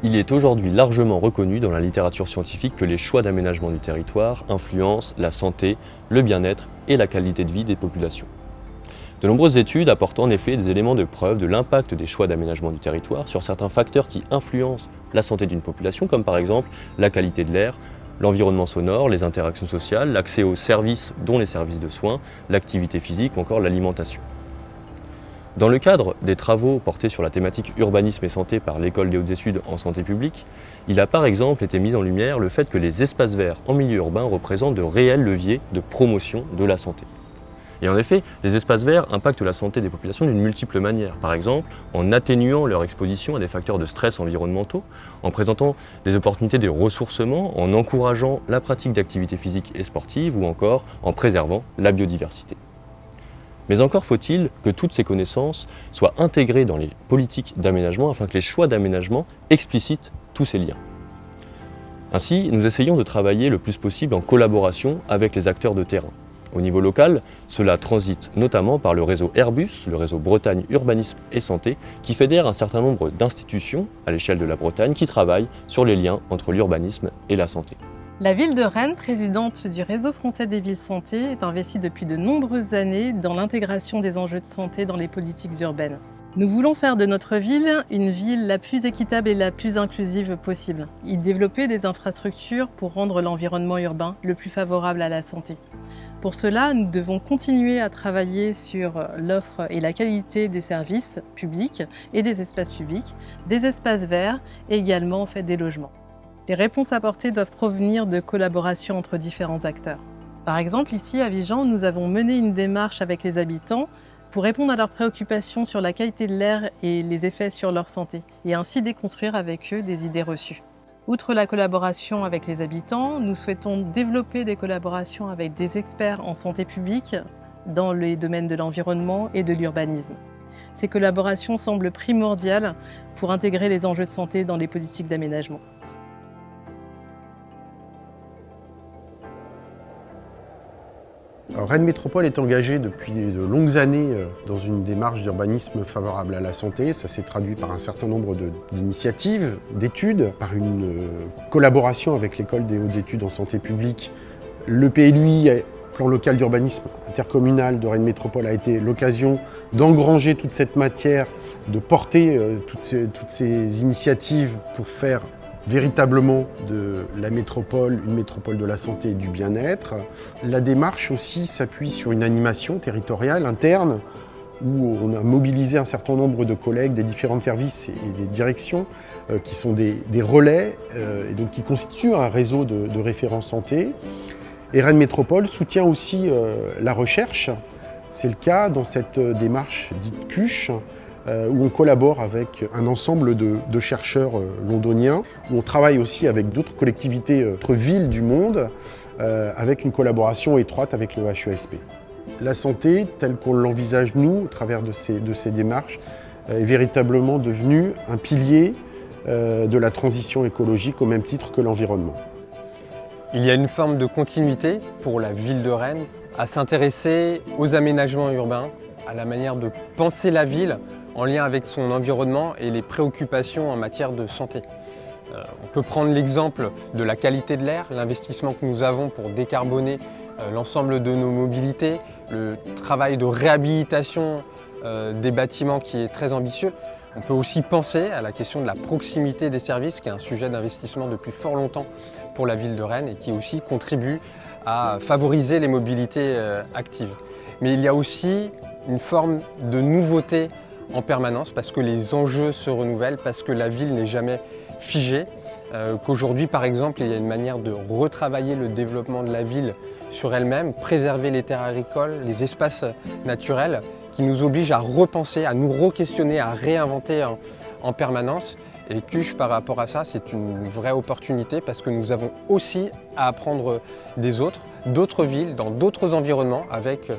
Il est aujourd'hui largement reconnu dans la littérature scientifique que les choix d'aménagement du territoire influencent la santé, le bien-être et la qualité de vie des populations. De nombreuses études apportent en effet des éléments de preuve de l'impact des choix d'aménagement du territoire sur certains facteurs qui influencent la santé d'une population, comme par exemple la qualité de l'air, l'environnement sonore, les interactions sociales, l'accès aux services, dont les services de soins, l'activité physique ou encore l'alimentation. Dans le cadre des travaux portés sur la thématique urbanisme et santé par l'École des hautes études en santé publique, il a par exemple été mis en lumière le fait que les espaces verts en milieu urbain représentent de réels leviers de promotion de la santé. Et en effet, les espaces verts impactent la santé des populations d'une multiple manière. Par exemple, en atténuant leur exposition à des facteurs de stress environnementaux, en présentant des opportunités de ressourcement, en encourageant la pratique d'activités physiques et sportives ou encore en préservant la biodiversité. Mais encore faut-il que toutes ces connaissances soient intégrées dans les politiques d'aménagement afin que les choix d'aménagement explicitent tous ces liens. Ainsi, nous essayons de travailler le plus possible en collaboration avec les acteurs de terrain. Au niveau local, cela transite notamment par le réseau Airbus, le réseau Bretagne Urbanisme et Santé, qui fédère un certain nombre d'institutions à l'échelle de la Bretagne qui travaillent sur les liens entre l'urbanisme et la santé. La ville de Rennes, présidente du Réseau français des villes santé, est investie depuis de nombreuses années dans l'intégration des enjeux de santé dans les politiques urbaines. Nous voulons faire de notre ville une ville la plus équitable et la plus inclusive possible, y développer des infrastructures pour rendre l'environnement urbain le plus favorable à la santé. Pour cela, nous devons continuer à travailler sur l'offre et la qualité des services publics et des espaces publics, des espaces verts et également des logements. Les réponses apportées doivent provenir de collaborations entre différents acteurs. Par exemple, ici à Vigan, nous avons mené une démarche avec les habitants pour répondre à leurs préoccupations sur la qualité de l'air et les effets sur leur santé, et ainsi déconstruire avec eux des idées reçues. Outre la collaboration avec les habitants, nous souhaitons développer des collaborations avec des experts en santé publique dans les domaines de l'environnement et de l'urbanisme. Ces collaborations semblent primordiales pour intégrer les enjeux de santé dans les politiques d'aménagement. Rennes Métropole est engagée depuis de longues années dans une démarche d'urbanisme favorable à la santé. Ça s'est traduit par un certain nombre d'initiatives, d'études, par une collaboration avec l'École des hautes études en santé publique. Le PLUI, plan local d'urbanisme intercommunal de Rennes Métropole, a été l'occasion d'engranger toute cette matière, de porter toutes ces initiatives pour faire véritablement de la métropole, une métropole de la santé et du bien-être. La démarche aussi s'appuie sur une animation territoriale interne où on a mobilisé un certain nombre de collègues des différents services et des directions qui sont des relais et donc qui constituent un réseau de référents santé. Et Rennes Métropole soutient aussi la recherche. C'est le cas dans cette démarche dite CUCH, où on collabore avec un ensemble de chercheurs londoniens, où on travaille aussi avec d'autres collectivités, d'autres villes du monde, avec une collaboration étroite avec le HESP. La santé, telle qu'on l'envisage nous, au travers de ces démarches, est véritablement devenue un pilier de la transition écologique au même titre que l'environnement. Il y a une forme de continuité pour la ville de Rennes à s'intéresser aux aménagements urbains, à la manière de penser la ville en lien avec son environnement et les préoccupations en matière de santé. On peut prendre l'exemple de la qualité de l'air, l'investissement que nous avons pour décarboner l'ensemble de nos mobilités, le travail de réhabilitation des bâtiments qui est très ambitieux. On peut aussi penser à la question de la proximité des services, qui est un sujet d'investissement depuis fort longtemps pour la ville de Rennes et qui aussi contribue à favoriser les mobilités actives. Mais il y a aussi une forme de nouveauté en permanence parce que les enjeux se renouvellent, parce que la ville n'est jamais figée, qu'aujourd'hui par exemple il y a une manière de retravailler le développement de la ville sur elle-même, préserver les terres agricoles, les espaces naturels, qui nous oblige à repenser, à nous re-questionner, à réinventer en permanence. Et CUCH par rapport à ça, c'est une vraie opportunité parce que nous avons aussi à apprendre des autres, d'autres villes, dans d'autres environnements, avec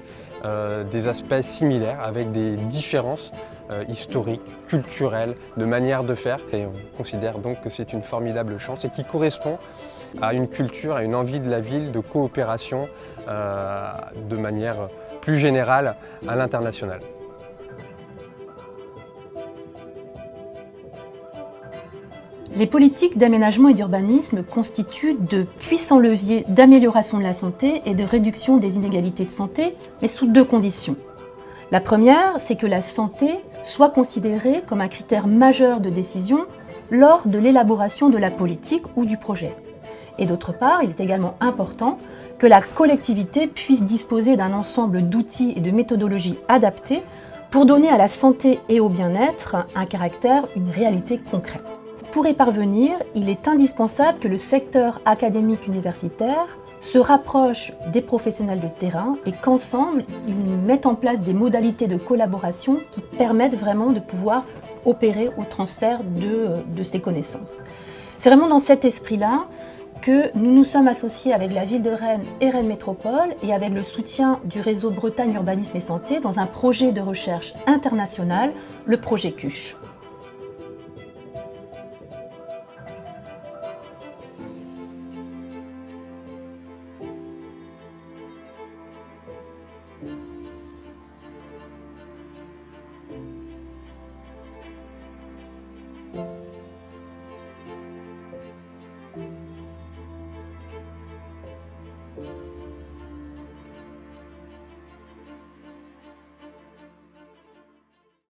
des aspects similaires, avec des différences historiques, culturelles, de manière de faire. Et on considère donc que c'est une formidable chance et qui correspond à une culture, à une envie de la ville de coopération de manière plus générale à l'international. Les politiques d'aménagement et d'urbanisme constituent de puissants leviers d'amélioration de la santé et de réduction des inégalités de santé, mais sous deux conditions. La première, c'est que la santé soit considérée comme un critère majeur de décision lors de l'élaboration de la politique ou du projet. Et d'autre part, il est également important que la collectivité puisse disposer d'un ensemble d'outils et de méthodologies adaptés pour donner à la santé et au bien-être un caractère, une réalité concrète. Pour y parvenir, il est indispensable que le secteur académique universitaire se rapproche des professionnels de terrain et qu'ensemble, ils mettent en place des modalités de collaboration qui permettent vraiment de pouvoir opérer au transfert de ces connaissances. C'est vraiment dans cet esprit-là que nous nous sommes associés avec la ville de Rennes et Rennes Métropole et avec le soutien du réseau Bretagne Urbanisme et Santé dans un projet de recherche international, le projet CUCH.